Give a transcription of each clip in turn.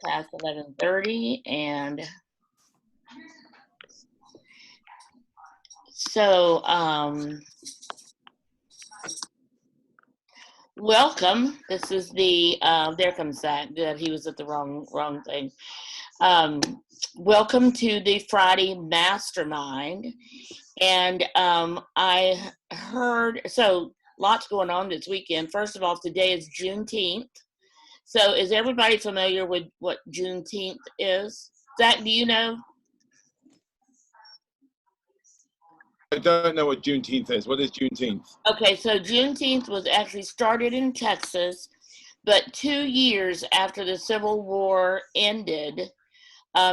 past 11:30, and so welcome. This is the there comes that. Good, he was at the wrong thing. Welcome to the Friday Mastermind, and I heard so lots going on this weekend. First of all, today is Juneteenth. So is everybody familiar with what Juneteenth is? Zach, do you know? I don't know what Juneteenth is. What is Juneteenth? Okay, so Juneteenth was actually started in Texas, but 2 years after the Civil War ended,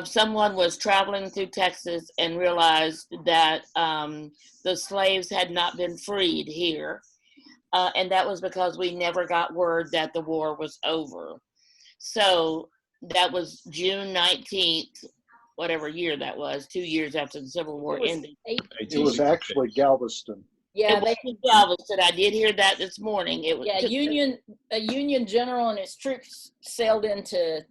someone was traveling through Texas and realized that the slaves had not been freed here. And that was because we never got word that the war was over. So that was June 19th, whatever year that was, 2 years after the Civil War ended. It was actually Galveston. Yeah, it was Galveston. I did hear that this morning. It was a Union general and his troops sailed into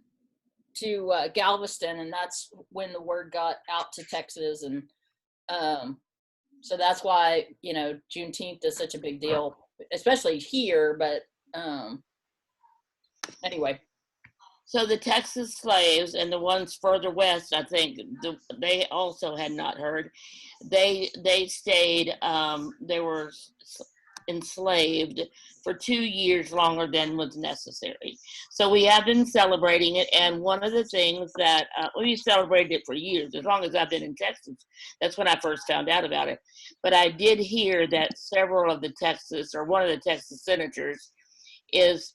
Galveston, and that's when the word got out to Texas, and so that's why Juneteenth is such a big deal, especially here. But anyway. So the Texas slaves and the ones further west, I think they also had not heard. They stayed. They were enslaved for 2 years longer than was necessary. So we have been celebrating it, and one of the things that we celebrated it for years, as long as I've been in Texas. That's when I first found out about it. But I did hear that several of the Texas, or one of the Texas senators, is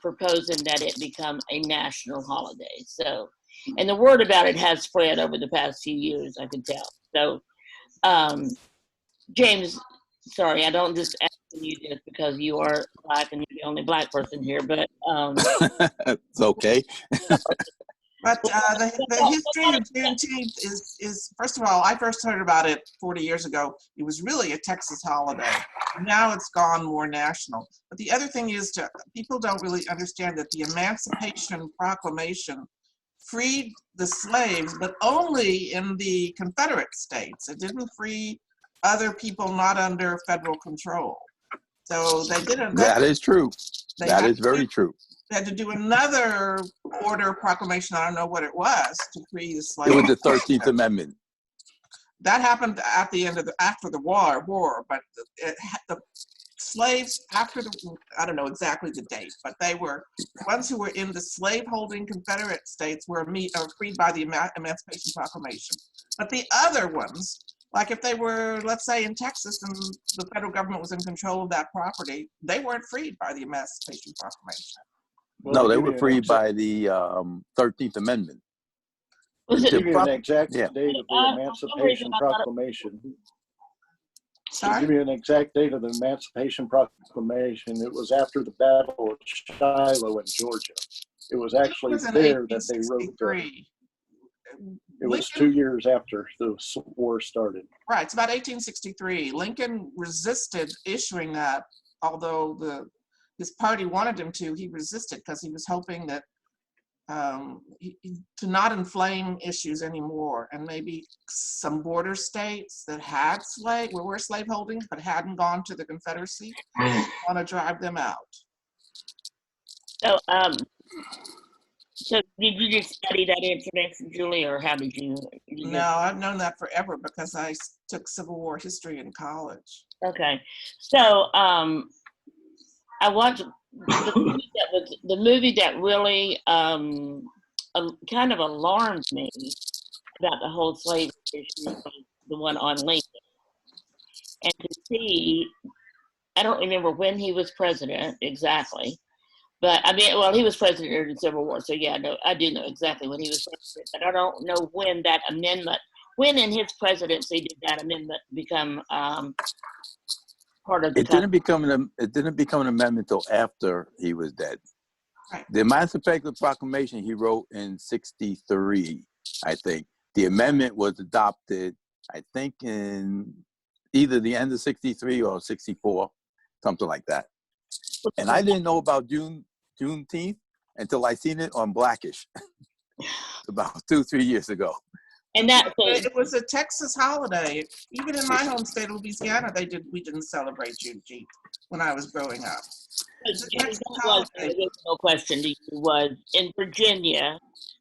proposing that it become a national holiday. So, and the word about it has spread over the past few years, I can tell. So, James, sorry, I don't just ask you this because you are Black and you're the only Black person here, but it's okay. But the history of Juneteenth is, first of all, I first heard about it 40 years ago. It was really a Texas holiday. Now it's gone more national. But the other thing is, people don't really understand that the Emancipation Proclamation freed the slaves, but only in the Confederate states. It didn't free other people not under federal control. So they didn't. That is true. That is very true. They had to do another order proclamation. I don't know what it was to free the slaves. It was the 13th Amendment. That happened at the end of after the war. But the slaves after I don't know exactly the date, but they were ones who were in the slaveholding Confederate states were freed by the Emancipation Proclamation. But the other ones, like if they were, let's say, in Texas and the federal government was in control of that property, they weren't freed by the Emancipation Proclamation. Well, no, they were freed by the 13th Amendment. To give you an exact date of the Emancipation Proclamation. Sorry? To give you an exact date of the Emancipation Proclamation, it was after the Battle of Shiloh in Georgia. It was actually there that they wrote it was 2 years after the war started. Right, it's about 1863. Lincoln resisted issuing that, although his party wanted him to. He resisted because he was hoping that to not inflame issues anymore, and maybe some border states that had were slaveholding but hadn't gone to the Confederacy want to drive them out. So did you just study that information, Julie, or how did you? No, I've known that forever because I took Civil War history in college. Okay, so I watched the movie that really kind of alarmed me about the whole slavery issue, the one on Lincoln, and to see, I don't remember when he was president exactly. But I mean, well, he was president during the Civil War, so yeah, no, I do know exactly when he was president. But I don't know when that amendment, when in his presidency did that amendment become part of the. It didn't become an amendment until after he was dead. Right. The Emancipation Proclamation he wrote in '63, I think. The amendment was adopted, I think, in either the end of '63 or '64, something like that. And I didn't know about Juneteenth until I seen it on Blackish. about 2-3 years ago. And that, It was a Texas holiday. Even in my home state of Louisiana, we didn't celebrate Juneteenth when I was growing up. It's a Texas that was holiday. the original question to you was, in Virginia,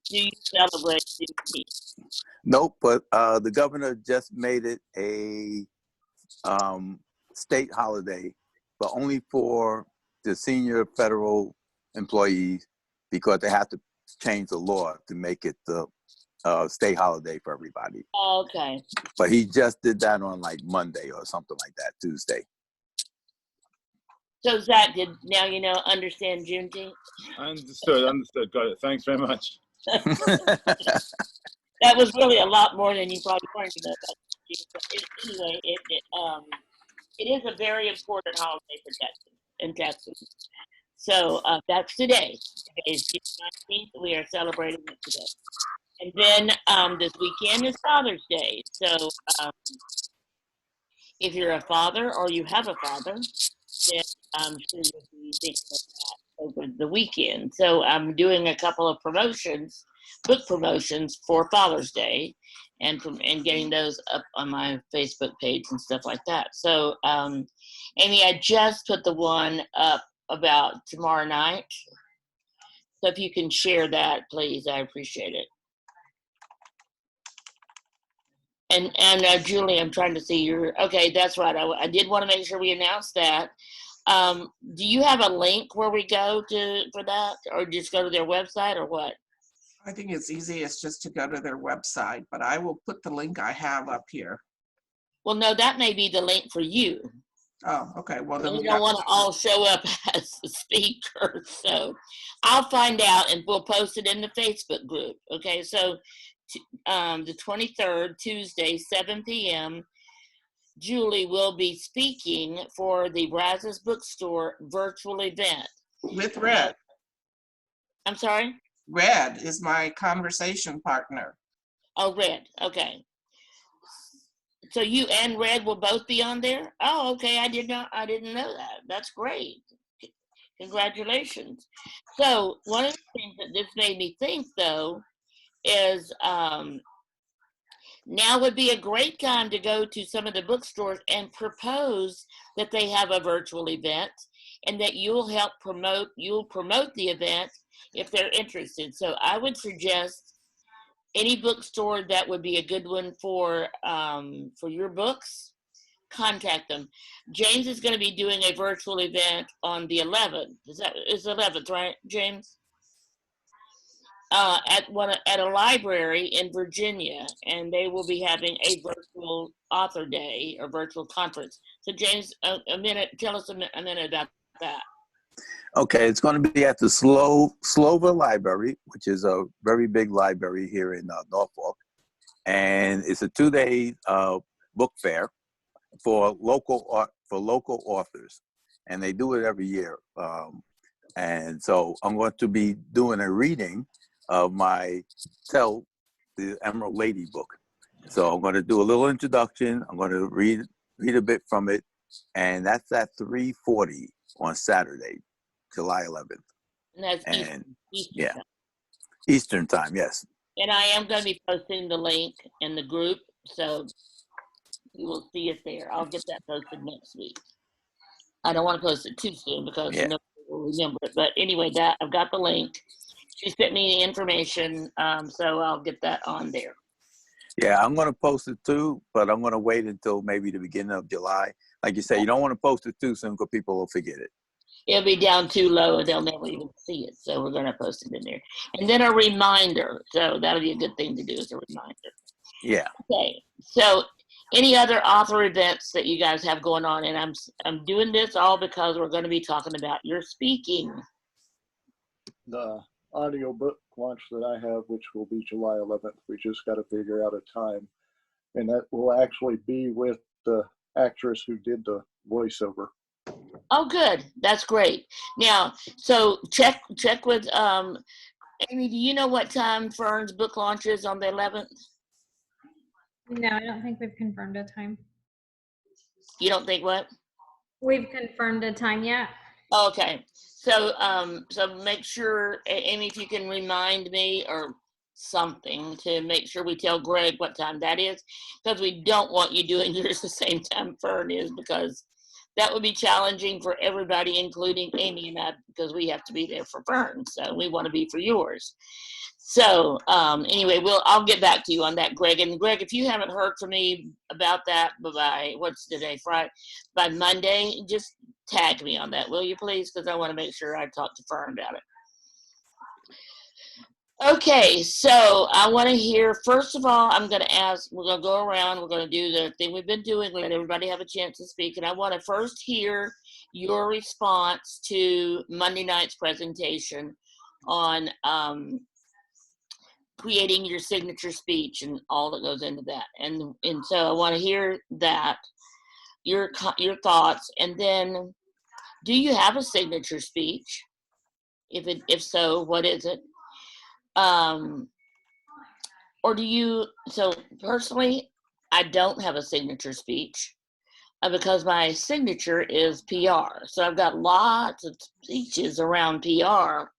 do you celebrate Juneteenth? Nope, but the governor just made it a state holiday, but only for the senior federal employees because they have to change the law to make it the state holiday for everybody. Okay. But he just did that on like Monday or something like that, Tuesday. So Zach, now you know, understand Juneteenth? Understood. Got it. Thanks very much. That was really a lot more than you probably wanted to know about Juneteenth. Anyway, it is a very important holiday for Texas, in Texas. So that's today. Today is June 19th. We are celebrating it today. And then this weekend is Father's Day. So if you're a father or you have a father, then I'm sure you'll be thinking of that over the weekend. So I'm doing a couple of promotions, book promotions for Father's Day, and getting those up on my Facebook page and stuff like that. So Amy, I just put the one up about tomorrow night. So if you can share that, please, I appreciate it. And Julie, I'm trying to see your, okay, that's right. I did want to make sure we announced that. Do you have a link where we go for that, or just go to their website, or what? I think it's easiest just to go to their website, but I will put the link I have up here. Well, no, that may be the link for you. Oh, okay. Well, then We don't want to all show up as the speaker, so I'll find out and we'll post it in the Facebook group. Okay, so the 23rd, Tuesday, 7 p.m., Julie will be speaking for the Brazos Bookstore virtual event. With Red. I'm sorry? Red is my conversation partner. Oh, Red. Okay. So you and Red will both be on there? Oh, okay. I didn't know that. That's great. Congratulations. So one of the things that this made me think, though, is now would be a great time to go to some of the bookstores and propose that they have a virtual event, and that you'll promote the event if they're interested. So I would suggest any bookstore that would be a good one for your books, contact them. James is going to be doing a virtual event on the 11th. Is 11th, right, James? At a library in Virginia, and they will be having a virtual author day or virtual conference. So James, tell us a minute about that. Okay, it's going to be at the Slover Library, which is a very big library here in Norfolk, and it's a 2-day book fair for local authors, and they do it every year. And so I'm going to be doing a reading of my the Emerald Lady book. So I'm going to do a little introduction. I'm going to read a bit from it, and that's at 3:40 on Saturday, July 11th. And that's Eastern time. Eastern time, yes. And I am going to be posting the link in the group, so you will see it there. I'll get that posted next week. I don't want to post it too soon because nobody will remember it. But anyway, I've got the link. She sent me the information, so I'll get that on there. Yeah, I'm going to post it too, but I'm going to wait until maybe the beginning of July. Like you say, you don't want to post it too soon because people will forget it. It'll be down too low and they'll never even see it. So we're going to post it in there. And then a reminder. So that'll be a good thing to do as a reminder. Yeah. Okay. So any other author events that you guys have going on? And I'm doing this all because we're going to be talking about your speaking. The audio book launch that I have, which will be July 11th, we just got to figure out a time. And that will actually be with the actress who did the voiceover. Oh, good. That's great. Now, so check with Amy, do you know what time Fern's book launch is on the 11th? No, I don't think we've confirmed a time. You don't think what? We've confirmed a time yet. Okay. So so make sure, Amy, if you can remind me, or something to make sure we tell Greg what time that is, because we don't want you doing yours the same time Fern is, because that would be challenging for everybody, including Amy and I, because we have to be there for Fern, so we want to be for yours. So anyway, I'll get back to you on that, Greg. And Greg, if you haven't heard from me about that by what's today, Friday, by Monday, just tag me on that, will you please? Because I want to make sure I talk to Fern about it. Okay, so I want to hear, first of all, I'm going to ask, we're going to go around, we're going to do the thing we've been doing, let everybody have a chance to speak. And I want to first hear your response to Monday night's presentation on creating your signature speech and all that goes into that. And so I want to hear that, your thoughts. And then, do you have a signature speech? If so, what is it? Or do you, so personally, I don't have a signature speech because my signature is PR. So I've got lots of speeches around PR.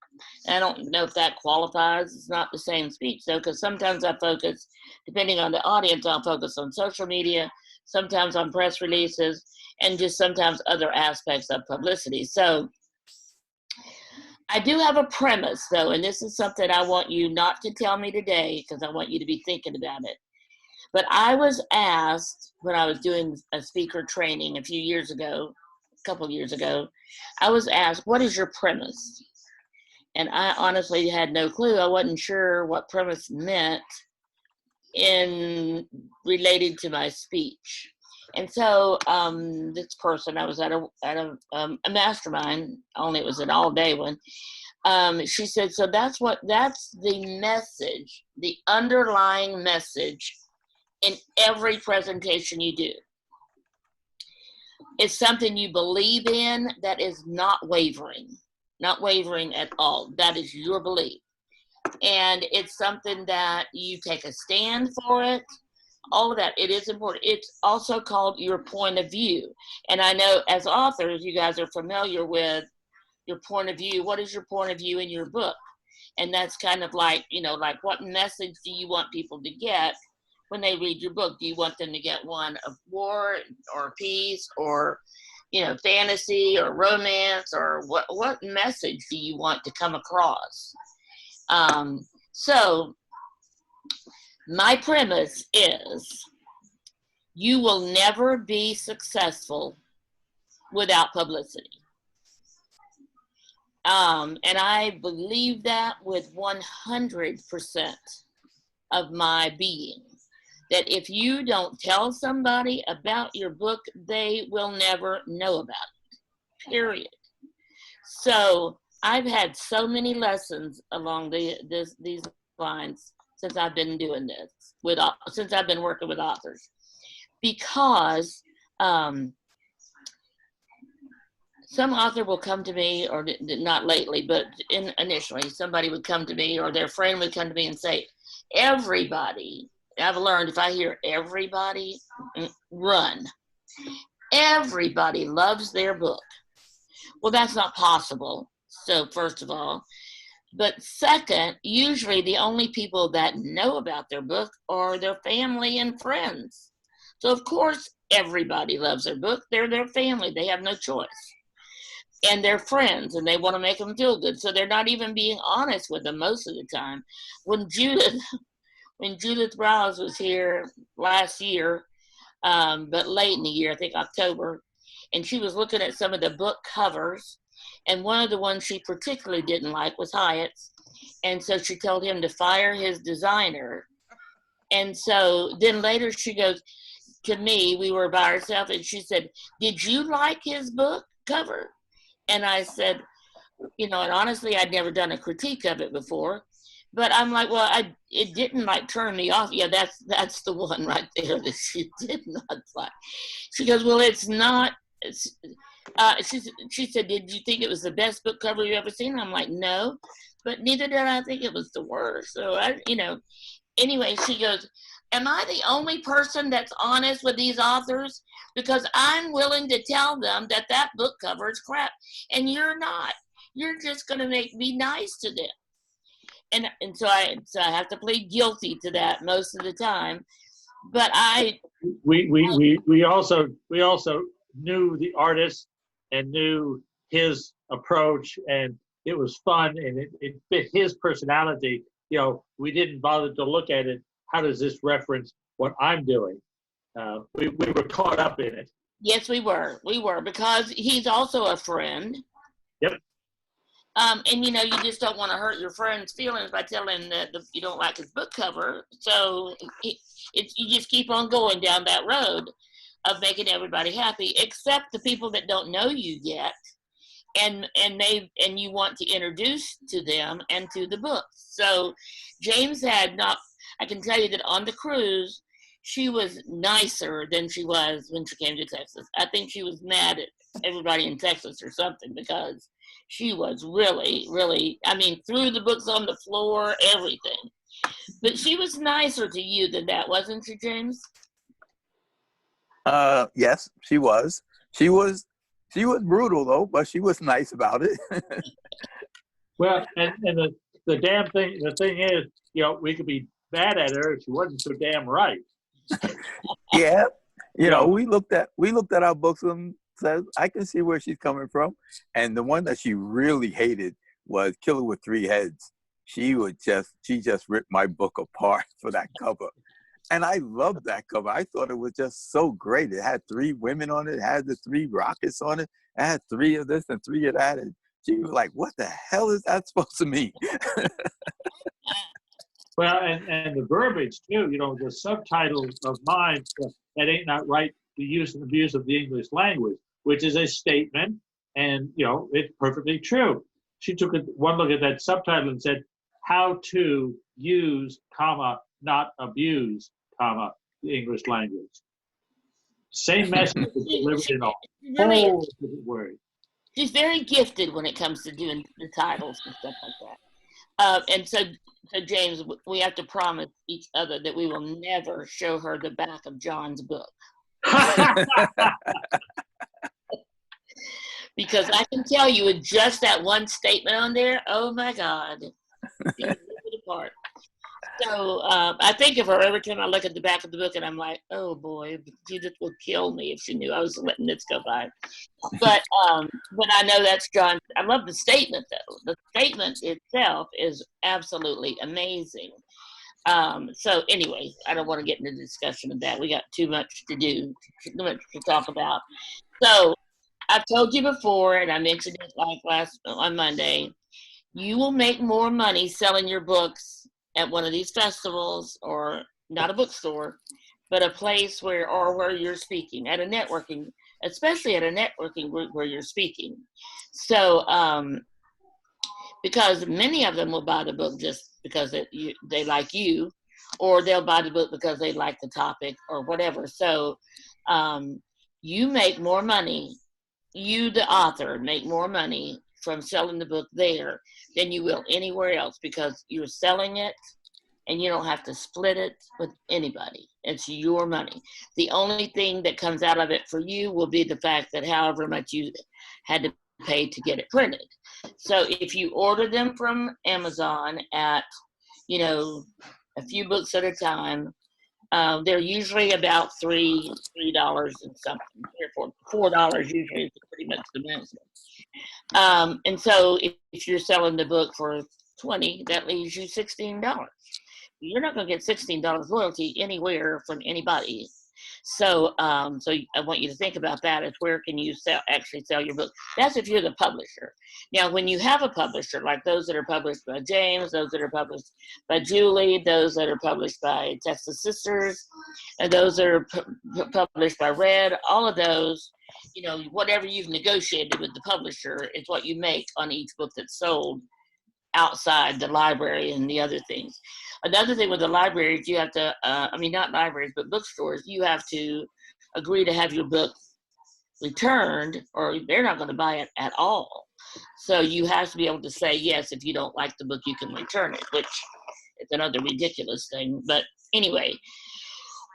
I don't know if that qualifies. It's not the same speech though, because sometimes I focus, depending on the audience, I'll focus on social media, sometimes on press releases, and just sometimes other aspects of publicity. So I do have a premise though, and this is something I want you not to tell me today because I want you to be thinking about it. But I was asked when I was doing a speaker training a few years ago, a couple of years ago, I was asked, what is your premise? And I honestly had no clue. I wasn't sure what premise meant in related to my speech. And so this person, I was at a mastermind, only it was an all-day one. She said, so that's the message, the underlying message in every presentation you do. It's something you believe in that is not wavering at all. That is your belief. And it's something that you take a stand for it. All of that, it is important. It's also called your point of view. And I know as authors, you guys are familiar with your point of view. What is your point of view in your book? And that's kind of like, like what message do you want people to get when they read your book? Do you want them to get one of war or peace or, fantasy or romance, or what message do you want to come across? So my premise is you will never be successful without publicity. And I believe that with 100% of my being, that if you don't tell somebody about your book, they will never know about it, period. So I've had so many lessons along these lines since I've been doing this, since I've been working with authors, because some author will come to me, or not lately, but initially, somebody would come to me, or their friend would come to me and say, everybody, I've learned if I hear everybody, run. Everybody loves their book. Well, that's not possible. So first of all, but second, usually the only people that know about their book are their family and friends. So of course, everybody loves their book. They're their family. They have no choice. And they're friends, and they want to make them feel good. So they're not even being honest with them most of the time. When Judith Browse was here last year, but late in the year, I think October, and she was looking at some of the book covers, and one of the ones she particularly didn't like was Hyatt's. And so she told him to fire his designer. And so then later she goes to me, we were by ourselves, and she said, did you like his book cover? And I said, and honestly, I'd never done a critique of it before. But I'm like, well, it didn't turn me off. Yeah, that's the one right there that she did not like. She goes, well, it's not. She said, did you think it was the best book cover you ever seen? I'm like, no, but neither did I think it was the worst. So anyway, she goes, am I the only person that's honest with these authors? Because I'm willing to tell them that book cover is crap, and you're not. You're just going to make me nice to them. and so I have to plead guilty to that most of the time. But we also knew the artist and knew his approach, and it was fun, and it fit his personality. You know, we didn't bother to look at it. How does this reference what I'm doing? We were caught up in it. Yes, we were because he's also a friend. Yep. And you know, you just don't want to hurt your friend's feelings by telling him that you don't like his book cover. So you just keep on going down that road of making everybody happy, except the people that don't know you yet, and you want to introduce to them and to the book. So James had not. I can tell you that on the cruise, she was nicer than she was when she came to Texas. I think she was mad at everybody in Texas or something, because she was really, really, I mean, threw the books on the floor, everything. But she was nicer to you than that, wasn't she, James? Yes, she was. She was brutal though, but she was nice about it. Well, and the damn thing, the thing is, you know, we could be mad at her if she wasn't so damn right. Yeah, you know, we looked at our books and said, I can see where she's coming from. And the one that she really hated was Killer with Three Heads. She just ripped my book apart for that cover. And I loved that cover. I thought it was just so great. It had 3 women on it. It had the 3 rockets on it. It had 3 of this and 3 of that. And she was like, what the hell is that supposed to mean? Well, and the verbiage too, you know, the subtitle of mine, that ain't not right, the use and abuse of the English language, which is a statement, and, you know, it's perfectly true. She took one look at that subtitle and said, how to use, comma, not abuse, comma, the English language. Same message is delivered in a whole different word. She's very gifted when it comes to doing the titles and stuff like that. And so James, we have to promise each other that we will never show her the back of John's book. Because I can tell you, with just that one statement on there, oh my God, it ripped it apart. So I think of her every time I look at the back of the book, and I'm like, oh boy, Judith would kill me if she knew I was letting this go by. But I know that's John. I love the statement though. The statement itself is absolutely amazing. So anyway, I don't want to get into the discussion of that. We got too much to do, too much to talk about. So I've told you before, and I mentioned it like on Monday, you will make more money selling your books at one of these festivals, or not a bookstore, but a place where you're speaking, at a networking, especially at a networking group where you're speaking. So, because many of them will buy the book just because they like you, or they'll buy the book because they like the topic or whatever. So you make more money, you the author make more money from selling the book there than you will anywhere else, because you're selling it and you don't have to split it with anybody. It's your money. The only thing that comes out of it for you will be the fact that however much you had to pay to get it printed. So if you order them from Amazon at, you know, a few books at a time, they're usually about $3 and something, $4 usually is pretty much the maximum. And so if you're selling the book for $20, that leaves you $16. You're not going to get $16 royalty anywhere from anybody. So so I want you to think about that, is where can you actually sell your book. That's if you're the publisher. Now, when you have a publisher, like those that are published by James, those that are published by Julie, those that are published by Texas Sisters, and those that are published by Red, all of those, you know, whatever you've negotiated with the publisher is what you make on each book that's sold outside the library and the other things. Another thing with the libraries, you have to, not libraries, but bookstores, you have to agree to have your book returned, or they're not going to buy it at all. So you have to be able to say, yes, if you don't like the book, you can return it, which is another ridiculous thing. But anyway,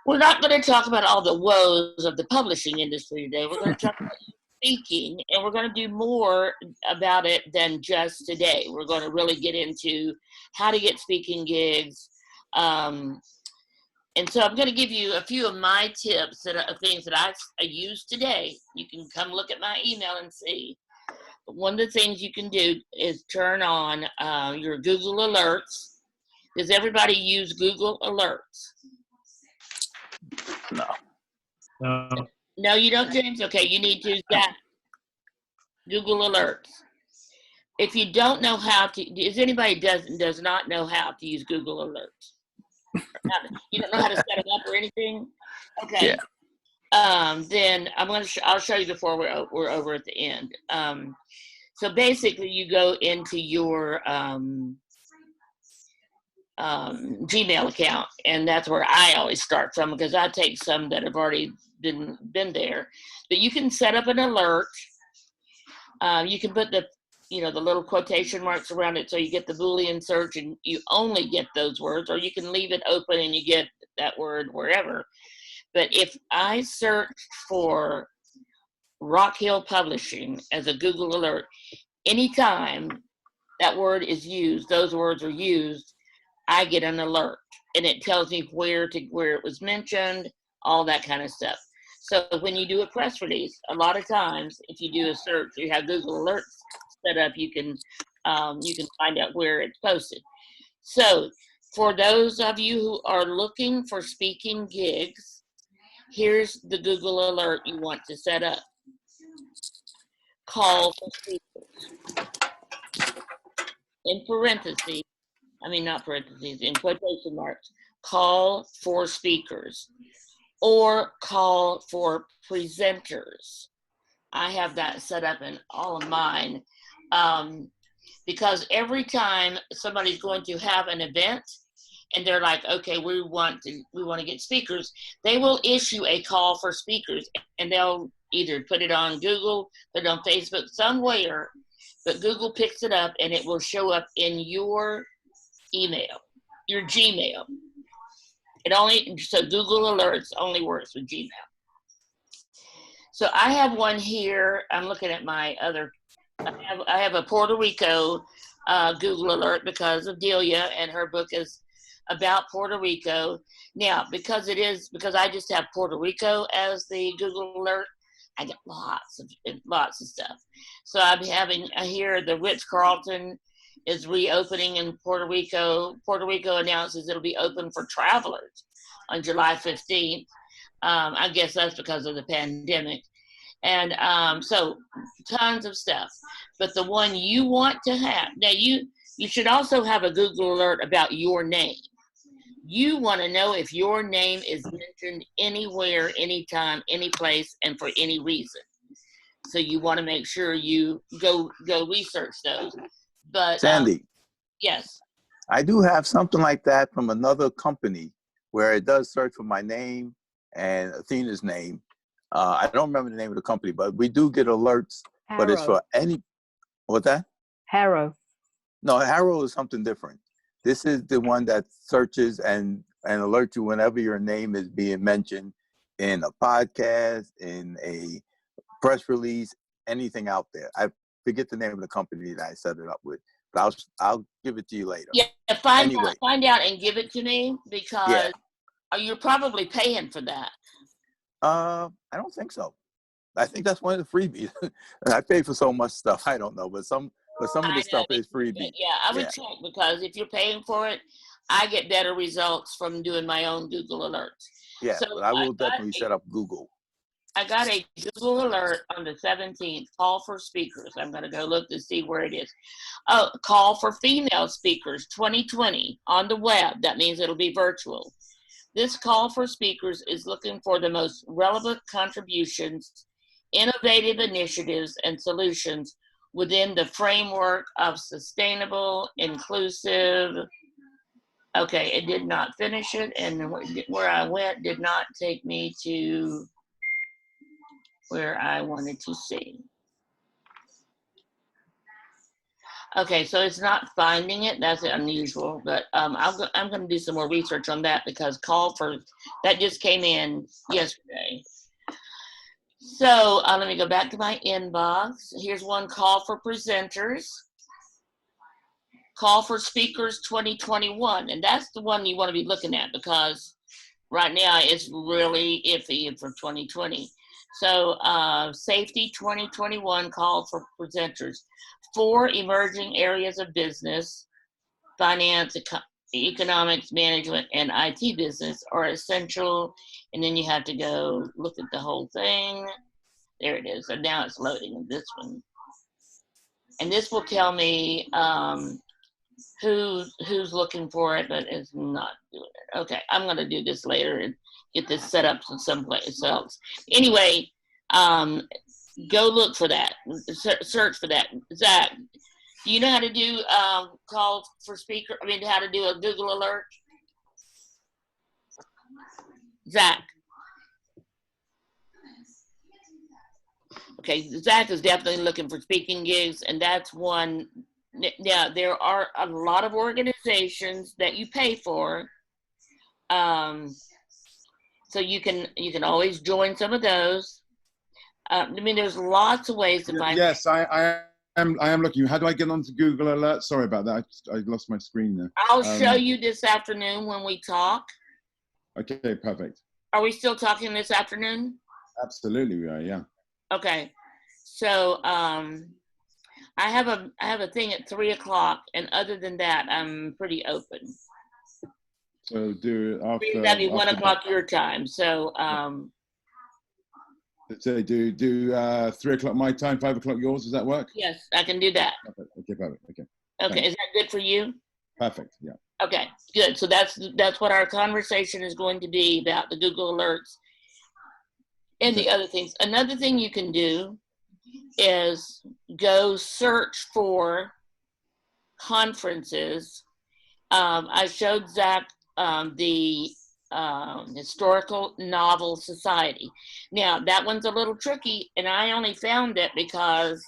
we're not going to talk about all the woes of the publishing industry today. We're going to talk about speaking, and we're going to do more about it than just today. We're going to really get into how to get speaking gigs. And so I'm going to give you a few of my tips that are things that I use today. You can come look at my email and see. But one of the things you can do is turn on your Google Alerts. Does everybody use Google Alerts? No. No, you don't, James? Okay, you need to use that. Google Alerts. If you don't know how to, is anybody does not know how to use Google Alerts? You don't know how to set it up or anything? Okay. Yeah. Then I'll show you before we're over at the end. So basically, you go into your Gmail account, and that's where I always start from because I take some that have already been there. But you can set up an alert. You can put the little quotation marks around it so you get the Boolean search and you only get those words, or you can leave it open and you get that word wherever. But if I search for Rock Hill Publishing as a Google alert, anytime that word is used, those words are used, I get an alert and it tells me where it was mentioned, all that kind of stuff. So when you do a press release, a lot of times if you do a search, you have Google Alerts set up, you can find out where it's posted. So for those of you who are looking for speaking gigs, here's the Google Alert you want to set up. Call for speakers. In parentheses, in quotation marks, call for speakers or call for presenters. I have that set up in all of mine because every time somebody's going to have an event and they're like, okay, we want to get speakers, they will issue a call for speakers and they'll either put it on Google, put it on Facebook, somewhere, but Google picks it up and it will show up in your email, your Gmail. So Google Alerts only works with Gmail. So I have one here. I'm looking at my other. I have a Puerto Rico Google Alert because of Delia, and her book is about Puerto Rico. Now, because I just have Puerto Rico as the Google Alert, I get lots of stuff. So I'm having here the Ritz-Carlton is reopening in Puerto Rico. Puerto Rico announces it'll be open for travelers on July 15th. I guess that's because of the pandemic. And so tons of stuff. But the one you want to have, now you should also have a Google alert about your name. You want to know if your name is mentioned anywhere, anytime, any place, and for any reason. So you want to make sure you go research those. But Sandy. Yes. I do have something like that from another company where it does search for my name and Athena's name. I don't remember the name of the company, but we do get alerts. Harrow. But it's for any. What's that? Harrow. No, Harrow is something different. This is the one that searches and alerts you whenever your name is being mentioned in a podcast, in a press release, anything out there. I forget the name of the company that I set it up with, but I'll give it to you later. Yeah, find out and give it to me because you're probably paying for that. I don't think so. I think that's one of the freebies. I pay for so much stuff. I don't know, but some of the stuff is freebie. Yeah, I would check because if you're paying for it, I get better results from doing my own Google alerts. Yeah, so but I will definitely set up Google. I got a Google alert on the 17th, call for speakers. I'm going to go look to see where it is. Oh, call for female speakers 2020 on the web. That means it'll be virtual. This call for speakers is looking for the most relevant contributions, innovative initiatives, and solutions within the framework of sustainable, inclusive. Okay, it did not finish it, and where I went did not take me to where I wanted to see. Okay, so it's not finding it. That's unusual, but I'm going to do some more research on that because call for that just came in yesterday. So let me go back to my inbox. Here's one call for presenters. Call for speakers 2021. And that's the one you want to be looking at because right now it's really iffy for 2020. So safety 2021 call for presenters. 4 emerging areas of business, finance, economics, management, and IT business are essential. And then you have to go look at the whole thing. There it is. And now it's loading this one. And this will tell me who's looking for it, but it's not doing it. Okay, I'm going to do this later and get this set up someplace else. Anyway, go look for that. Search for that. Zach, do you know how to do call for speaker? I mean, how to do a Google alert? Zach. Okay, Zach is definitely looking for speaking gigs, and that's one. Now, there are a lot of organizations that you pay for. So you can always join some of those. I mean, there's lots of ways to find. Yes, I am looking. How do I get onto Google Alerts? Sorry about that. I lost my screen there. I'll show you this afternoon when we talk. Okay, perfect. Are we still talking this afternoon? Absolutely, we are. Yeah. Okay. So I have a thing at 3:00, and other than that, I'm pretty open. So do after. That'd be 1:00 your time. So so do 3:00 my time, 5:00 yours. Does that work? yes, I can do that. Perfect. Okay, perfect. Okay. Okay, Thanks. is that good for you? Perfect. Yeah. Okay, good. So that's what our conversation is going to be about, the Google alerts and the other things. Another thing you can do is go search for conferences. I showed Zach the Historical Novel Society. Now, that one's a little tricky, and I only found it because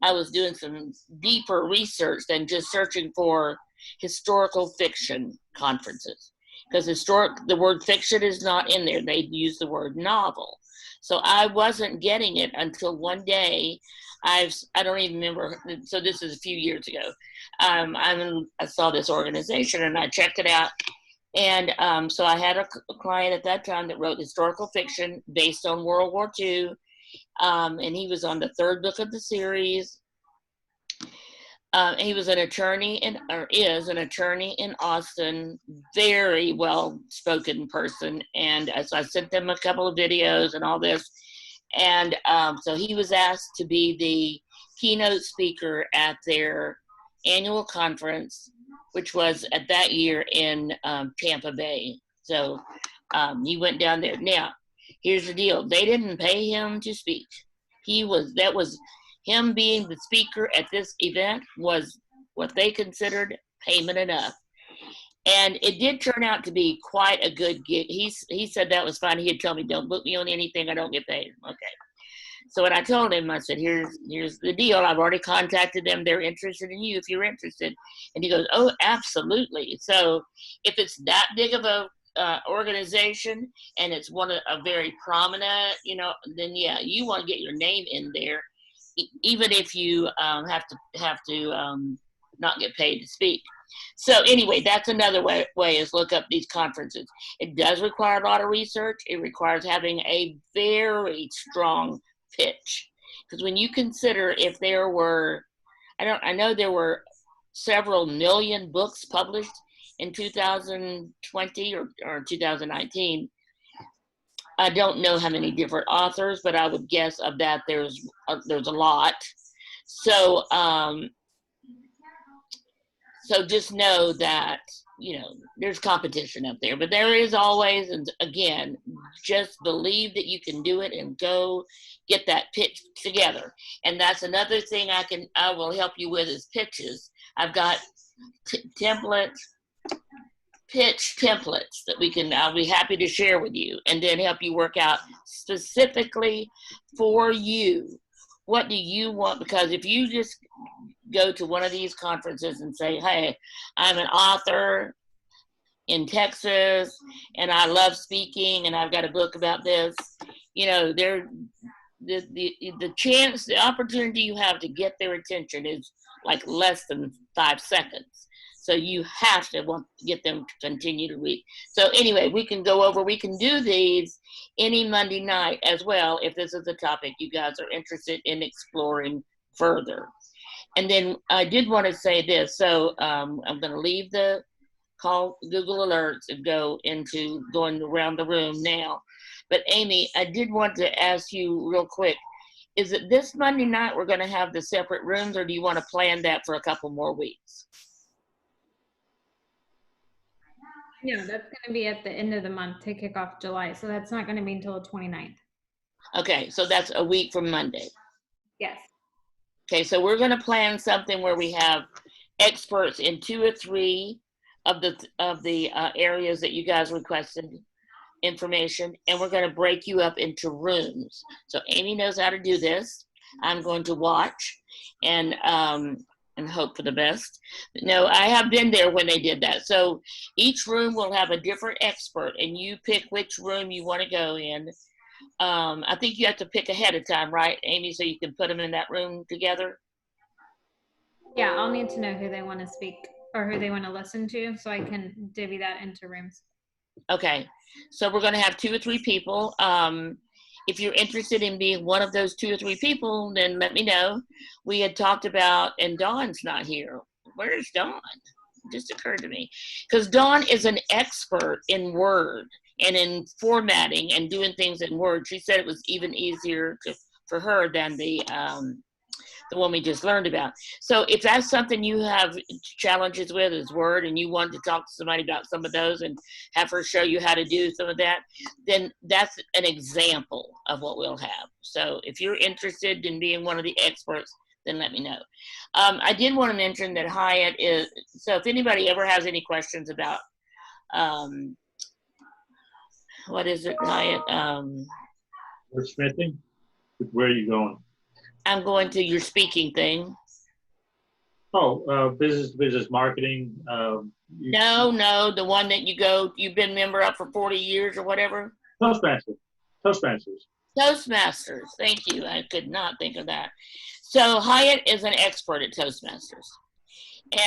I was doing some deeper research than just searching for historical fiction conferences. Because the word fiction is not in there. They use the word novel. So I wasn't getting it until one day. I don't even remember. So this is a few years ago. I saw this organization and I checked it out. And so I had a client at that time that wrote historical fiction based on World War II. And he was on the 3rd book of the series. He was an attorney is an attorney in Austin, very well-spoken person. And so I sent them a couple of videos and all this. And so he was asked to be the keynote speaker at their annual conference, which was at that year in Tampa Bay. So he went down there. Now, here's the deal. They didn't pay him to speak. Him being the speaker at this event was what they considered payment enough. And it did turn out to be quite a good gig. He said that was fine. He'd tell me, don't book me on anything, I don't get paid. Okay. So when I told him, I said, here's the deal. I've already contacted them. They're interested in you if you're interested. And he goes, oh, absolutely. So if it's that big of a organization and it's a very prominent, then yeah, you want to get your name in there, even if you have to not get paid to speak. So anyway, that's another way is look up these conferences. It does require a lot of research. It requires having a very strong pitch. Because when you consider if there were, I know there were several million books published in 2020 or 2019. I don't know how many different authors, but I would guess of that there's a lot. So so just know that there's competition up there, but there is always. And again, just believe that you can do it and go get that pitch together. And that's another thing I will help you with is pitches. I've got pitch templates that I'll be happy to share with you, and then help you work out specifically for you. What do you want? Because if you just go to one of these conferences and say, hey, I'm an author in Texas and I love speaking and I've got a book about this, the chance, the opportunity you have to get their attention is like less than 5 seconds. So you have to want to get them to continue to read. So anyway, we can do these any Monday night as well if this is a topic you guys are interested in exploring further. And then I did want to say this. So I'm going to leave the call Google Alerts and going around the room now. But Amy, I did want to ask you real quick, is it this Monday night we're going to have the separate rooms, or do you want to plan that for a couple more weeks? No, that's going to be at the end of the month to kick off July. So that's not going to be until the 29th. Okay, so that's a week from Monday. Yes. Okay, so we're going to plan something where we have experts in 2 or 3 of the areas that you guys requested information, and we're going to break you up into rooms. So Amy knows how to do this. I'm going to watch and hope for the best. No, I have been there when they did that. So each room will have a different expert, and you pick which room you want to go in. I think you have to pick ahead of time, right, Amy, so you can put them in that room together? Yeah, I'll need to know who they want to speak or who they want to listen to so I can divvy that into rooms. Okay, so we're going to have 2 or 3 people. If you're interested in being one of those 2 or 3 people, then let me know. We had talked about, and Dawn's not here. Where's Dawn? It just occurred to me. Because Dawn is an expert in Word and in formatting and doing things in Word. She said it was even easier for her than the one we just learned about. So if that's something you have challenges with is Word, and you want to talk to somebody about some of those and have her show you how to do some of that, then that's an example of what we'll have. So if you're interested in being one of the experts, then let me know. I did want to mention that Hyatt is, so if anybody ever has any questions about, what is it, Hyatt? Smithing? Where are you going? I'm going to your speaking thing. Oh, business marketing. No, the one that you've been member of for 40 years or whatever. Toastmasters. Toastmasters. Thank you. I could not think of that. So Hyatt is an expert at Toastmasters,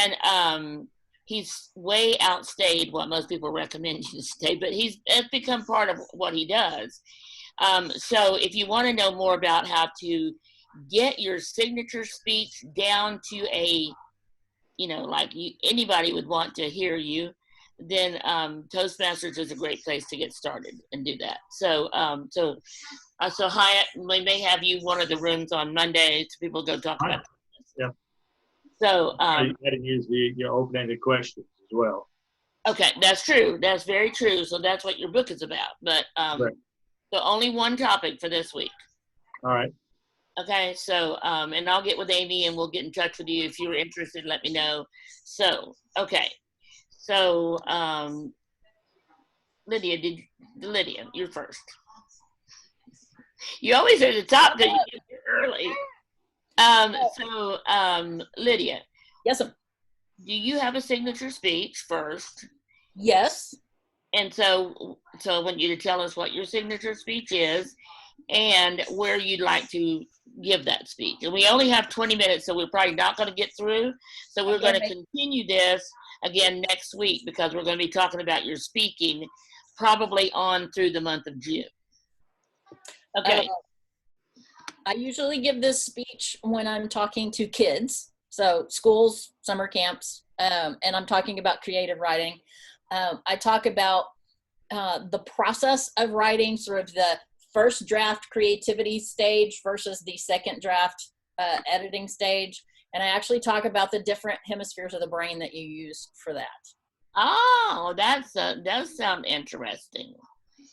and he's way outstayed what most people recommend you to stay, but it's become part of what he does. So if you want to know more about how to get your signature speech down to a, like anybody would want to hear you, then Toastmasters is a great place to get started and do that. So so Hyatt, we may have you one of the rooms on Monday so people go talk about this. Yeah. So you got to use your open-ended questions as well. Okay, that's true. That's very true. So that's what your book is about. But Right. So only one topic for this week. All right. Okay, so and I'll get with Amy and we'll get in touch with you if you're interested. Let me know. So okay, so Lydia, you're first. You always are at the top because you get here early. Lydia. Yes, sir. Do you have a signature speech first? Yes. And so I want you to tell us what your signature speech is and where you'd like to give that speech. And we only have 20 minutes, so we're probably not going to get through. So we're going to continue this again next week because we're going to be talking about your speaking probably on through the month of June. Okay. I usually give this speech when I'm talking to kids, so schools, summer camps, and I'm talking about creative writing. I talk about the process of writing, sort of the first draft creativity stage versus the second draft editing stage. And I actually talk about the different hemispheres of the brain that you use for that. Oh, that does sound interesting.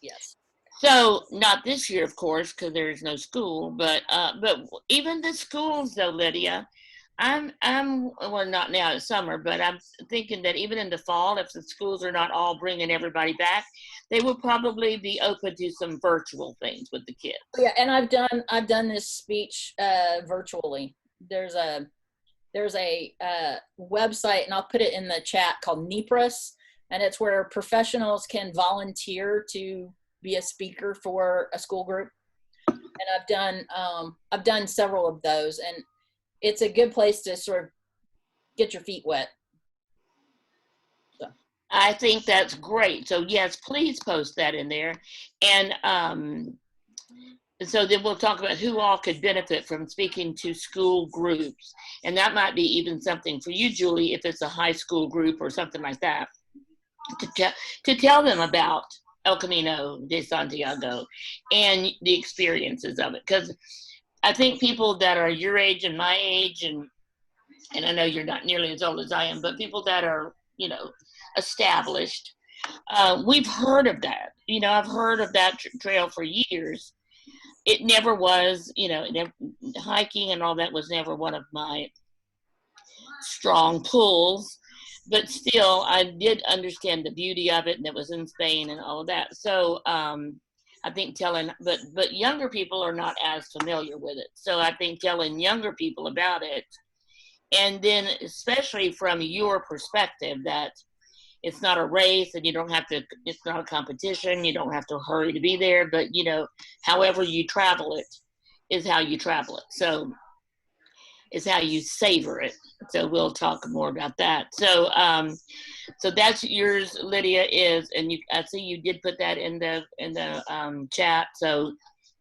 Yes. So not this year, of course, because there's no school, but even the schools though, Lydia, I'm well, not now it's summer, but I'm thinking that even in the fall, if the schools are not all bringing everybody back, they will probably be open to some virtual things with the kids. Yeah, and I've done this speech virtually. There's a website, and I'll put it in the chat, called NEPRIS, and it's where professionals can volunteer to be a speaker for a school group. and I've done several of those, and it's a good place to sort of get your feet wet. I think that's great. So yes, please post that in there. And so then we'll talk about who all could benefit from speaking to school groups. And that might be even something for you, Julie, if it's a high school group or something like that, to tell them about El Camino de Santiago and the experiences of it. Because I think people that are your age and my age, and I know you're not nearly as old as I am, but people that are, you know, established, we've heard of that. You know, I've heard of that trail for years. It never was, you know, hiking and all that was never one of my strong pulls, but still I did understand the beauty of it, and it was in Spain and all of that. So I think but younger people are not as familiar with it. So I think telling younger people about it, and then especially from your perspective, that it's not a race and you don't have to, it's not a competition, you don't have to hurry to be there, but you know, however you travel it is how you travel it. So it's how you savor it. So we'll talk more about that. So so that's yours, Lydia, is, and you, I see you did put that in the chat. So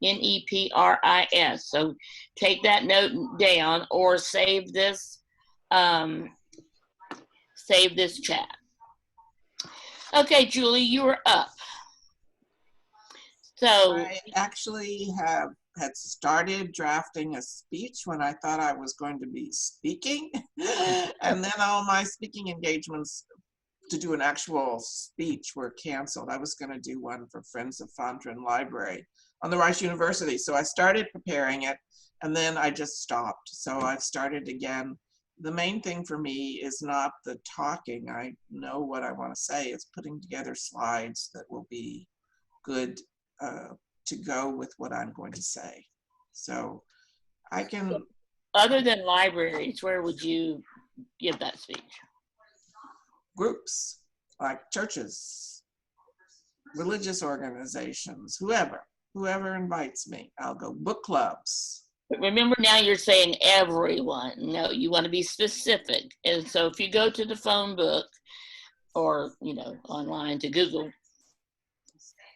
NEPRIS. So take that note down or save this chat. Okay, Julie, you are up. So I actually had started drafting a speech when I thought I was going to be speaking. And then all my speaking engagements to do an actual speech were canceled. I was going to do one for Friends of Fondren Library on the Rice University. So I started preparing it, and then I just stopped. So I've started again. The main thing for me is not the talking. I know what I want to say. It's putting together slides that will be good to go with what I'm going to say. So I can. Other than libraries, where would you give that speech? Groups like churches, religious organizations, whoever invites me, I'll go. Book clubs. But remember, now you're saying everyone. No, you want to be specific. And so if you go to the phone book or, you know, online to Google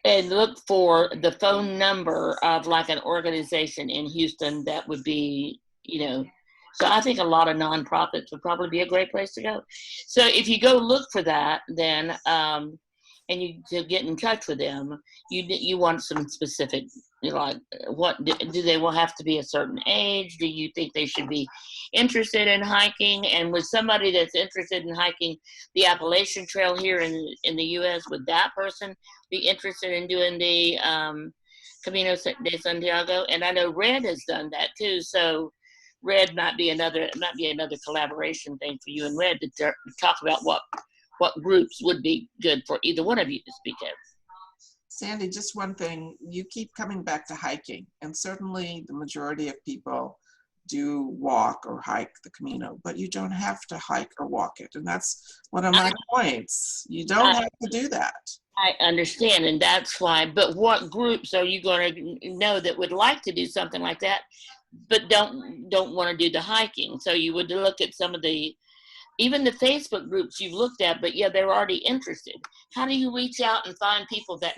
and look for the phone number of like an organization in Houston, that would be, you know, so I think a lot of nonprofits would probably be a great place to go. So if you go look for that, then, and you to get in touch with them, you want some specific, you know, like what do they will have to be a certain age? Do you think they should be interested in hiking? And with somebody that's interested in hiking the Appalachian Trail here in the U.S., would that person be interested in doing the Camino de Santiago? And I know Red has done that too. So Red might be another collaboration thing for you and Red to talk about what groups would be good for either one of you to speak at. Sandy, just one thing, you keep coming back to hiking, and certainly the majority of people do walk or hike the Camino, but you don't have to hike or walk it. And that's one of my points. You don't have to do that. I understand, and that's why, but what groups are you going to know that would like to do something like that, but don't want to do the hiking? So you would look at some of the, even the Facebook groups you've looked at, but yeah, they're already interested. How do you reach out and find people that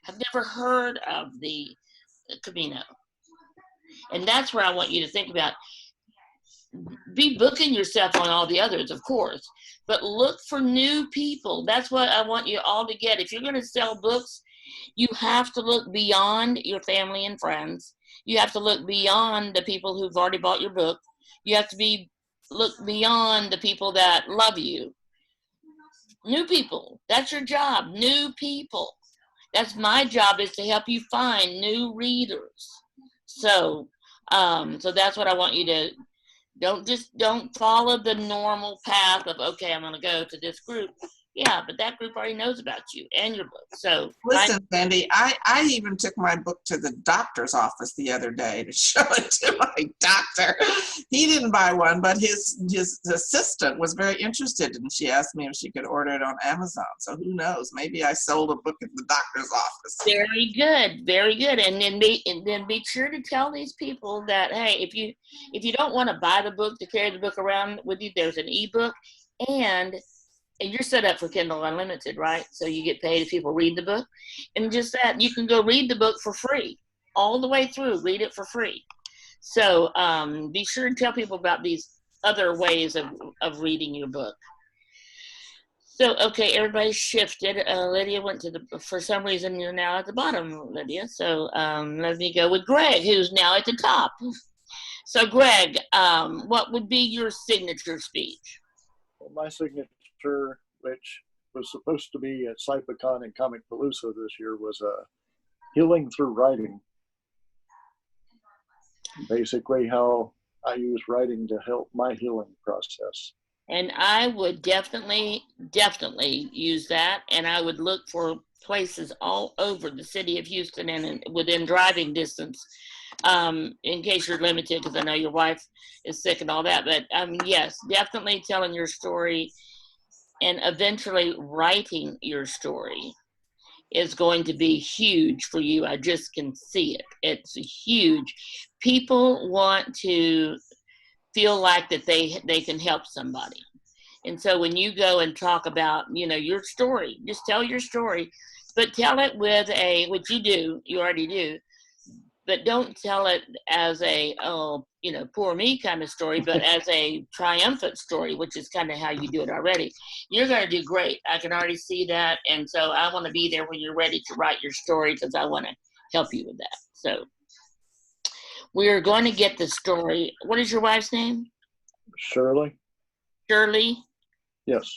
have never heard of the Camino? And that's where I want you to think about. Be booking yourself on all the others, of course, but look for new people. That's what I want you all to get. If you're going to sell books, you have to look beyond your family and friends. You have to look beyond the people who've already bought your book. You have to look beyond the people that love you. New people. That's your job. New people. That's my job, is to help you find new readers. So, so that's what I want you to. Don't follow the normal path of, okay, I'm going to go to this group. Yeah, but that group already knows about you and your book. So Listen, Sandy, I even took my book to the doctor's office the other day to show it to my doctor. He didn't buy one, but his assistant was very interested, and she asked me if she could order it on Amazon. So who knows? Maybe I sold a book at the doctor's office. very good, very good. And then be sure to tell these people that, hey, if you don't want to buy the book to carry the book around with you, there's an ebook, and you're set up for Kindle Unlimited, right? So you get paid if people read the book. And just that, you can go read the book for free all the way through, read it for free. So be sure to tell people about these other ways of reading your book. So, okay, everybody shifted. Lydia went to for some reason, you're now at the bottom, Lydia. So let me go with Greg, who's now at the top. So Greg, what would be your signature speech? Well, my signature, which was supposed to be at CypherCon and Comic Palooza this year, was healing through writing. Basically, how I use writing to help my healing process. And I would definitely use that. And I would look for places all over the city of Houston and within driving distance, in case you're limited, because I know your wife is sick and all that. But yes, definitely telling your story and eventually writing your story is going to be huge for you. I just can see it. It's huge. People want to feel like that they can help somebody. And so when you go and talk about, your story, just tell your story, but tell it with which you already do, but don't tell it as a, poor me kind of story, but as a triumphant story, which is kind of how you do it already. You're going to do great. I can already see that. And so I want to be there when you're ready to write your story, because I want to help you with that. So we're going to get the story. What is your wife's name? Shirley? Shirley? Yes.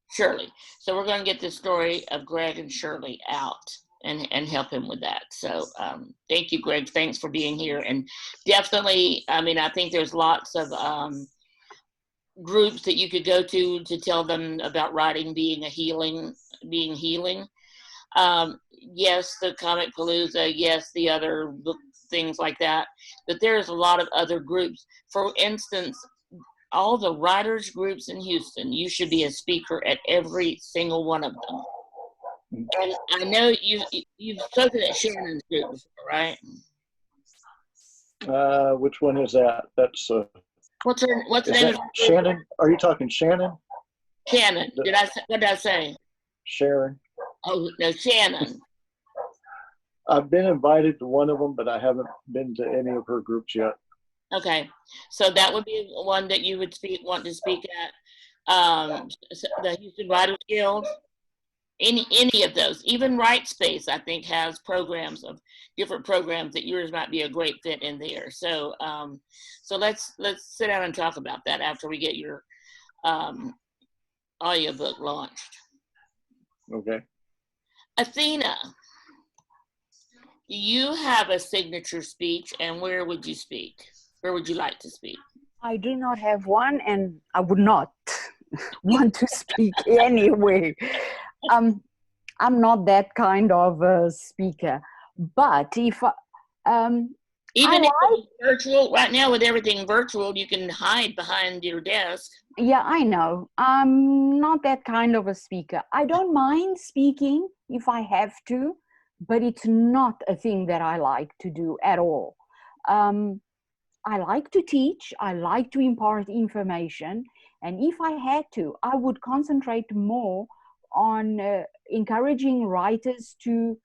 Shirley. So we're going to get the story of Greg and Shirley out and help him with that. So thank you, Greg. Thanks for being here. And definitely, I think there's lots of groups that you could go to tell them about writing being healing. Yes, the Comic Palooza, yes, the other book, things like that. But there's a lot of other groups. For instance, all the writers groups in Houston, you should be a speaker at every single one of them. And I know you've spoken at Shannon's group before, right? Which one is that? That's what's the name of Shannon? Are you talking Shannon? Shannon. What did I say? Sharon. Oh no, Shannon. I've been invited to one of them, but I haven't been to any of her groups yet. Okay, so that would be one that you would want to speak at. The Houston Writers Guild. Any of those, even Right Space, I think has different programs that yours might be a great fit in there. So, so let's sit down and talk about that after we get your audiobook launched. Okay. Athena, do you have a signature speech, and where would you speak? Where would you like to speak? I do not have one, and I would not want to speak anyway. I'm not that kind of a speaker, but if even if it's virtual, right now with everything virtual, you can hide behind your desk. Yeah, I know. I'm not that kind of a speaker. I don't mind speaking if I have to, but it's not a thing that I like to do at all. I like to teach. I like to impart information. And if I had to, I would concentrate more on encouraging writers to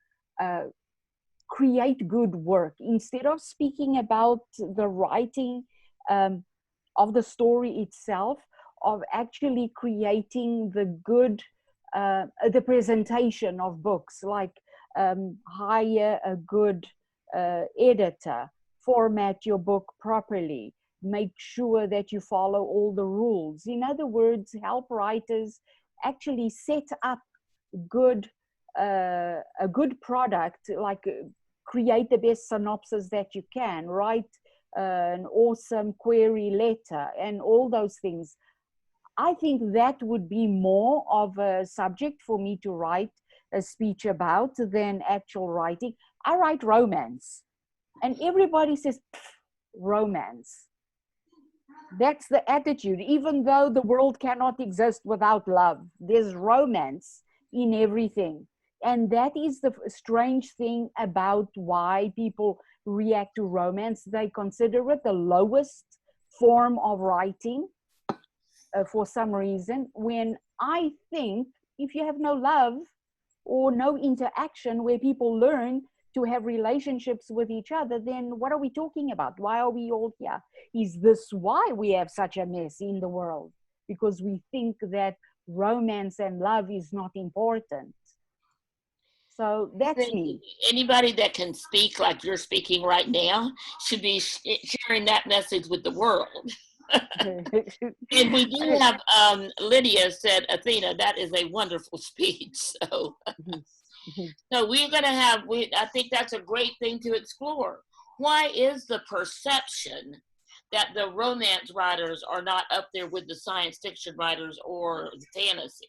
create good work instead of speaking about the writing of the story itself, of actually creating the good, the presentation of books, like hire a good editor, format your book properly, make sure that you follow all the rules. In other words, help writers actually set up a good product, like create the best synopsis that you can, write an awesome query letter, and all those things. I think that would be more of a subject for me to write a speech about than actual writing. I write romance, and everybody says, romance. That's the attitude. Even though the world cannot exist without love, there's romance in everything. And that is the strange thing about why people react to romance. They consider it the lowest form of writing for some reason, when I think if you have no love or no interaction where people learn to have relationships with each other, then what are we talking about? Why are we all here? Is this why we have such a mess in the world? Because we think that romance and love is not important. So that's me. Anybody that can speak like you're speaking right now should be sharing that message with the world. And we do have, Lydia said, Athena, that is a wonderful speech. So, so we're going to have, I think that's a great thing to explore. Why is the perception that the romance writers are not up there with the science fiction writers or fantasy?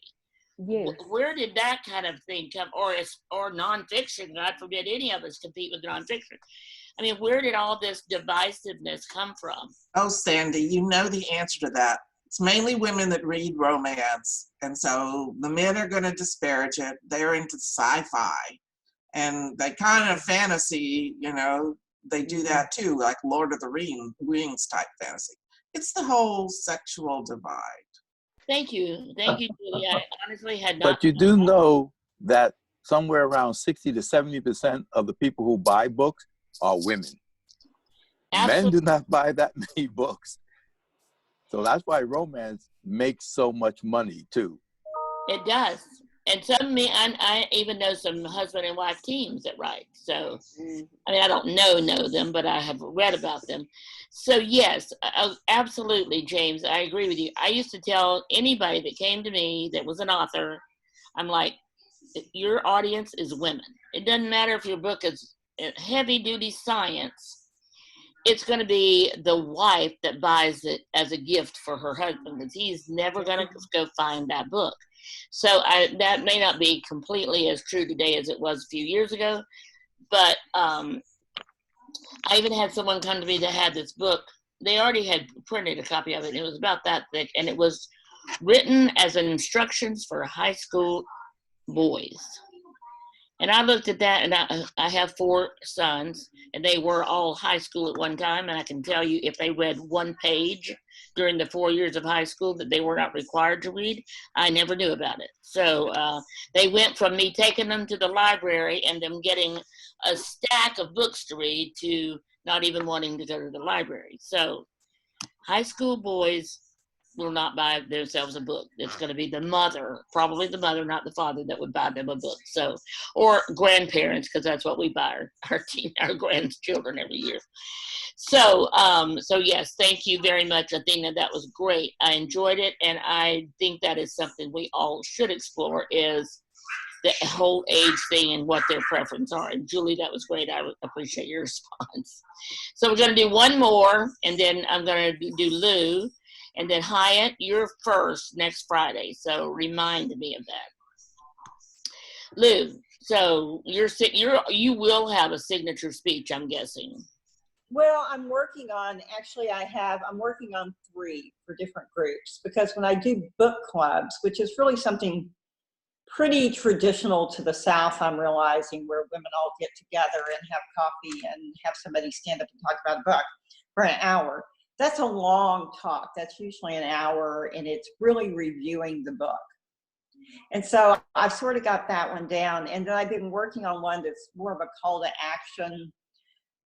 Yes. Where did that kind of thing come, or nonfiction? God forbid any of us compete with nonfiction. I mean, where did all this divisiveness come from? Oh, Sandy, you know the answer to that. It's mainly women that read romance. And so the men are going to disparage it. They're into sci-fi. And they kind of fantasy, you know, they do that too, like Lord of the Rings type fantasy. It's the whole sexual divide. Thank you, Julie. I honestly had not. But you do know that somewhere around 60 to 70% of the people who buy books are women. Absolutely. Men do not buy that many books. So that's why romance makes so much money too. It does. And some men, I even know some husband and wife teams that write. So, I mean, I don't know them, but I have read about them. So yes, absolutely, James, I agree with you. I used to tell anybody that came to me that was an author, I'm like, your audience is women. It doesn't matter if your book is heavy duty science. It's going to be the wife that buys it as a gift for her husband, because he's never going to go find that book. So that may not be completely as true today as it was a few years ago, but I even had someone come to me that had this book. They already had printed a copy of it, and it was about that thick, and it was written as instructions for high school boys. And I looked at that, and I have 4 sons, and they were all high school at one time, and I can tell you if they read one page during the 4 years of high school that they were not required to read, I never knew about it. So they went from me taking them to the library and them getting a stack of books to read to not even wanting to go to the library. So high school boys will not buy themselves a book. It's going to be the mother, probably the mother, not the father, that would buy them a book. So, or grandparents, because that's what we buy our grandchildren every year. So, so yes, thank you very much, Athena. That was great. I enjoyed it, and I think that is something we all should explore, is the whole age thing and what their preferences are. And Julie, that was great. I appreciate your response. So we're going to do one more, and then I'm going to do Lou. And then Hyatt, you're first next Friday, so remind me of that. Lou, so you will have a signature speech, I'm guessing. Well, I'm working on 3 for different groups, because when I do book clubs, which is really something pretty traditional to the South, I'm realizing, where women all get together and have coffee and have somebody stand up and talk about a book for an hour. That's a long talk. That's usually an hour, and it's really reviewing the book. And so I've sort of got that one down. And then I've been working on one that's more of a call to action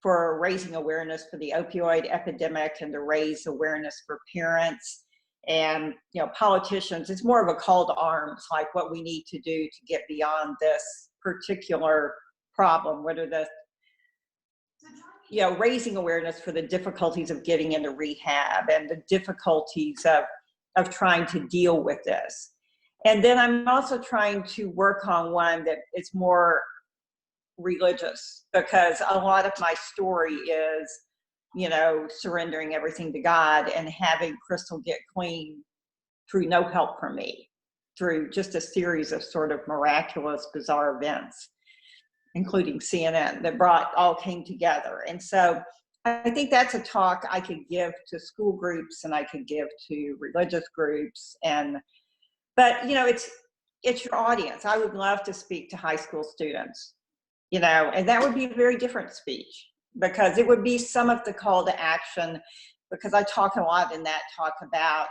for raising awareness for the opioid epidemic and to raise awareness for parents and, you know, politicians. It's more of a call to arms, like what we need to do to get beyond this particular problem, whether the, you know, raising awareness for the difficulties of getting into rehab and the difficulties of trying to deal with this. And then I'm also trying to work on one that is more religious, because a lot of my story is, you know, surrendering everything to God and having Crystal get clean through no help from me, through just a series of sort of miraculous, bizarre events, including CNN, that all came together. And so I think that's a talk I could give to school groups and I could give to religious groups. But, you know, it's your audience. I would love to speak to high school students, you know, and that would be a very different speech, because it would be some of the call to action, because I talk a lot in that talk about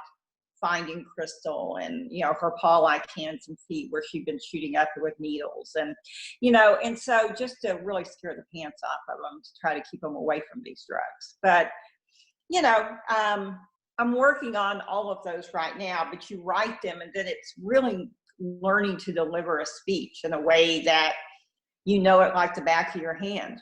finding Crystal and, you know, her paw-like hands and feet where she'd been shooting up with needles, and, you know, and so just to really scare the pants off of them to try to keep them away from these drugs. But, you know, I'm working on all of those right now, but you write them and then it's really learning to deliver a speech in a way that you know it like the back of your hand.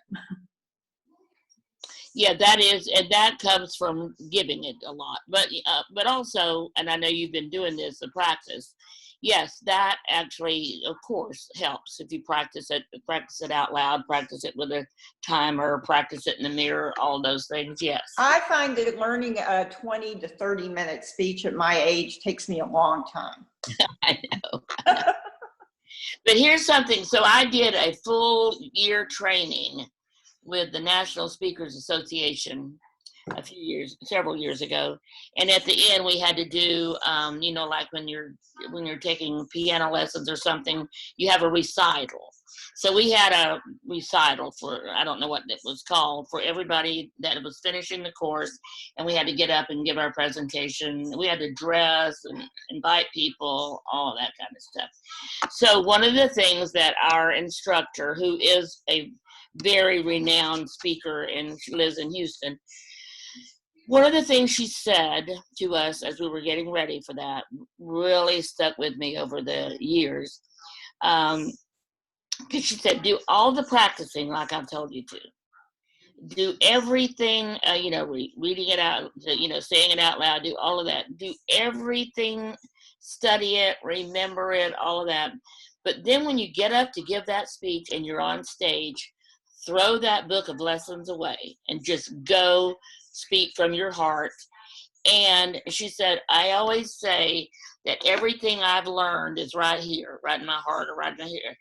Yeah, that is, and that comes from giving it a lot. But also, and I know you've been doing this, the practice. Yes, that actually, of course, helps if you practice it out loud, practice it with a timer, practice it in the mirror, all those things. Yes. I find that learning a 20 to 30-minute speech at my age takes me a long time. I know. But here's something. So I did a full year training with the National Speakers Association several years ago, and at the end we had to do, you know, like when you're taking piano lessons or something, you have a recital. So we had a recital for, I don't know what it was called, for everybody that was finishing the course, and we had to get up and give our presentation. We had to dress and invite people, all of that kind of stuff. So one of the things that our instructor, who is a very renowned speaker and she lives in Houston, one of the things she said to us as we were getting ready for that really stuck with me over the years. Because she said, do all the practicing like I've told you to. Do everything, you know, reading it out, you know, saying it out loud, do all of that. Do everything, study it, remember it, all of that. But then when you get up to give that speech and you're on stage, throw that book of lessons away and just go speak from your heart. And she said, I always say that everything I've learned is right here, right in my heart or right in here.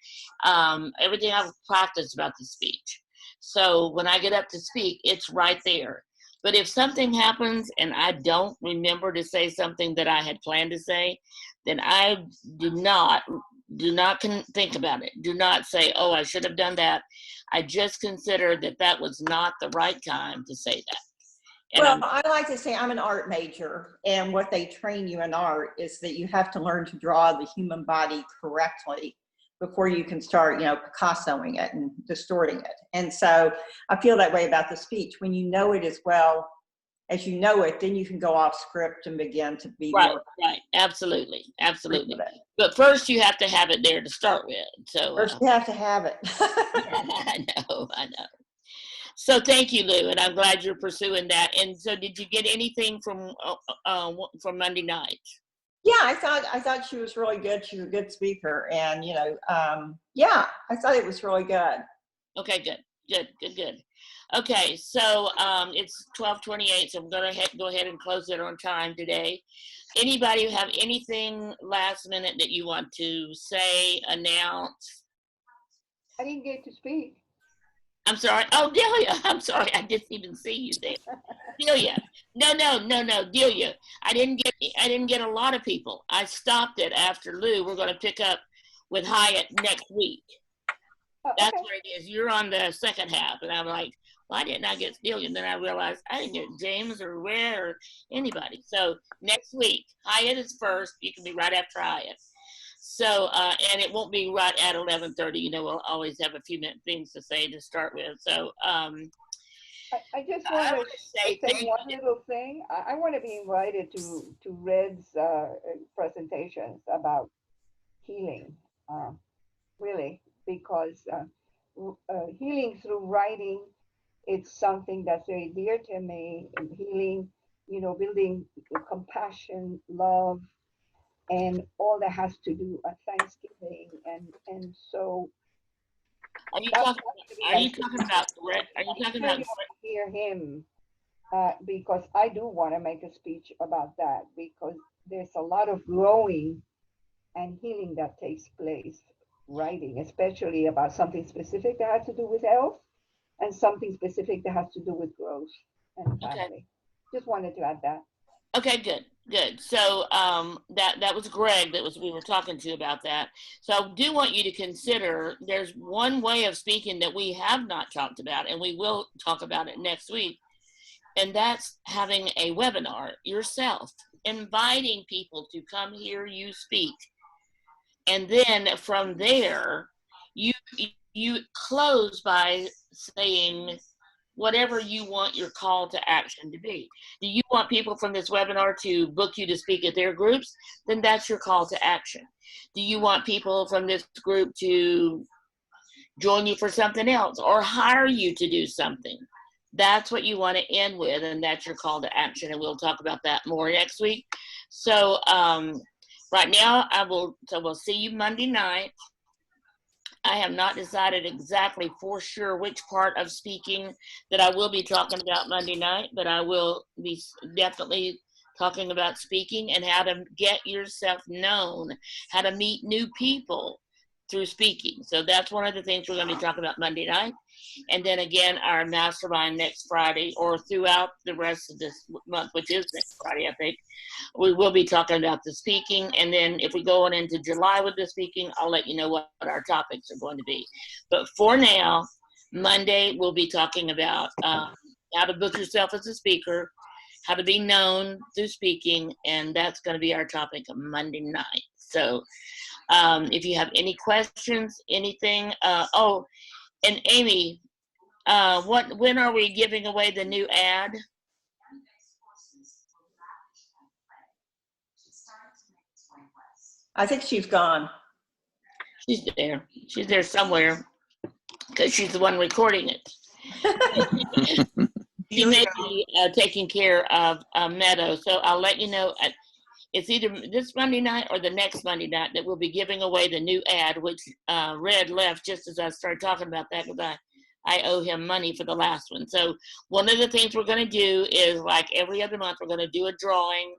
Everything I've practiced about the speech. So when I get up to speak, it's right there. But if something happens and I don't remember to say something that I had planned to say, then I do not think about it. Do not say, oh, I should have done that. I just consider that was not the right time to say that. And well, I like to say I'm an art major, and what they train you in art is that you have to learn to draw the human body correctly before you can start, you know, Picassoing it and distorting it. And so I feel that way about the speech. When you know it as well as you know it, then you can go off script and begin to be right, more. Right, absolutely. But first you have to have it there to start with. So first you have to have it. I know. So thank you, Lou, and I'm glad you're pursuing that. And so did you get anything from Monday night? Yeah, I thought she was really good. She's a good speaker, and you know, yeah, I thought it was really good. Okay, good. Okay, so it's 12:28, so I'm gonna go ahead and close it on time today. Anybody have anything last minute that you want to say, announce? I didn't get to speak. I'm sorry. Oh, Delia. I'm sorry. I didn't even see you there. Delia. No, Delia. I didn't get a lot of people. I stopped it after Lou. We're going to pick up with Hyatt next week. Oh, That's okay. what it is. You're on the second half. And I'm like, why didn't I get Delia? And then I realized I didn't get James or Ware or anybody. So next week, Hyatt is first. You can be right after Hyatt. So, and it won't be right at 11:30. You know, we'll always have a few minute things to say to start with. So, I just want to say one little thing. I want to be invited to Red's presentations about healing, really, because healing through writing, it's something that's very dear to me. And healing, you know, building compassion, love, and all that has to do with Thanksgiving, and so. Are you talking about Brett? Are you talking about hear him because I do want to make a speech about that, because there's a lot of growing and healing that takes place writing, especially about something specific that has to do with health and something specific that has to do with growth and family. Okay. Just wanted to add that. Okay, good. So that was Greg we were talking to about that. So I do want you to consider there's one way of speaking that we have not talked about, and we will talk about it next week, and that's having a webinar yourself, inviting people to come hear you speak. And then from there, you close by saying whatever you want your call to action to be. Do you want people from this webinar to book you to speak at their groups? Then that's your call to action. Do you want people from this group to join you for something else or hire you to do something? That's what you want to end with, and that's your call to action. And we'll talk about that more next week. So right now, we'll see you Monday night. I have not decided exactly for sure which part of speaking that I will be talking about Monday night, but I will be definitely talking about speaking and how to get yourself known, how to meet new people through speaking. So that's one of the things we're going to be talking about Monday night. And then again, our mastermind next Friday, or throughout the rest of this month, which is next Friday, I think, we will be talking about the speaking. And then if we go on into July with the speaking, I'll let you know what our topics are going to be. But for now, Monday, we'll be talking about how to book yourself as a speaker, how to be known through speaking, and that's going to be our topic on Monday night. So if you have any questions, anything, and Amy, when are we giving away the new ad? I think she's gone. She's there. She's there somewhere because she's the one recording it. She may be taking care of Meadow, so I'll let you know. It's either this Monday night or the next Monday night that we'll be giving away the new ad, which Red left just as I started talking about that because I owe him money for the last one. So one of the things we're going to do is, like every other month, we're going to do a drawing.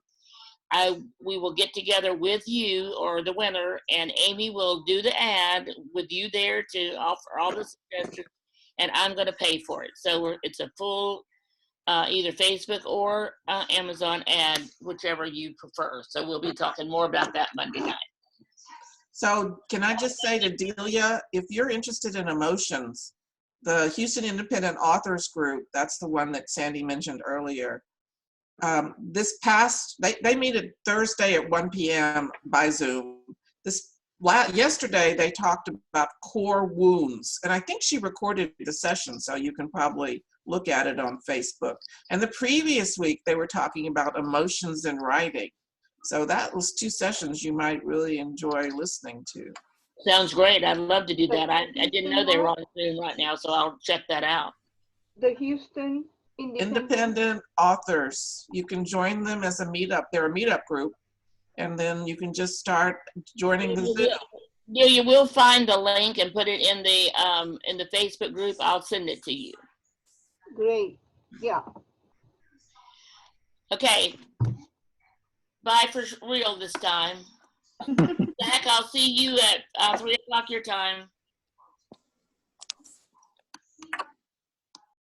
We will get together with you or the winner, and Amy will do the ad with you there to offer all the suggestions, and I'm going to pay for it. So it's a full either Facebook or Amazon ad, whichever you prefer. So we'll be talking more about that Monday night. So can I just say to Delia, if you're interested in emotions, the Houston Independent Authors Group, that's the one that Sandy mentioned earlier. They meet at Thursday at 1 p.m. by Zoom. Yesterday, they talked about core wounds, and I think she recorded the session, so you can probably look at it on Facebook. And the previous week, they were talking about emotions in writing. So that was 2 sessions you might really enjoy listening to. Sounds great. I'd love to do that. I didn't know they were on Zoom right now, so I'll check that out. The Houston Independent Authors. You can join them as a meetup. They're a meetup group, and then you can just start joining the Zoom. You will find the link and put it in the Facebook group. I'll send it to you. Great. Yeah. Okay. Bye for real this time. Zach, I'll see you at 3 o'clock your time.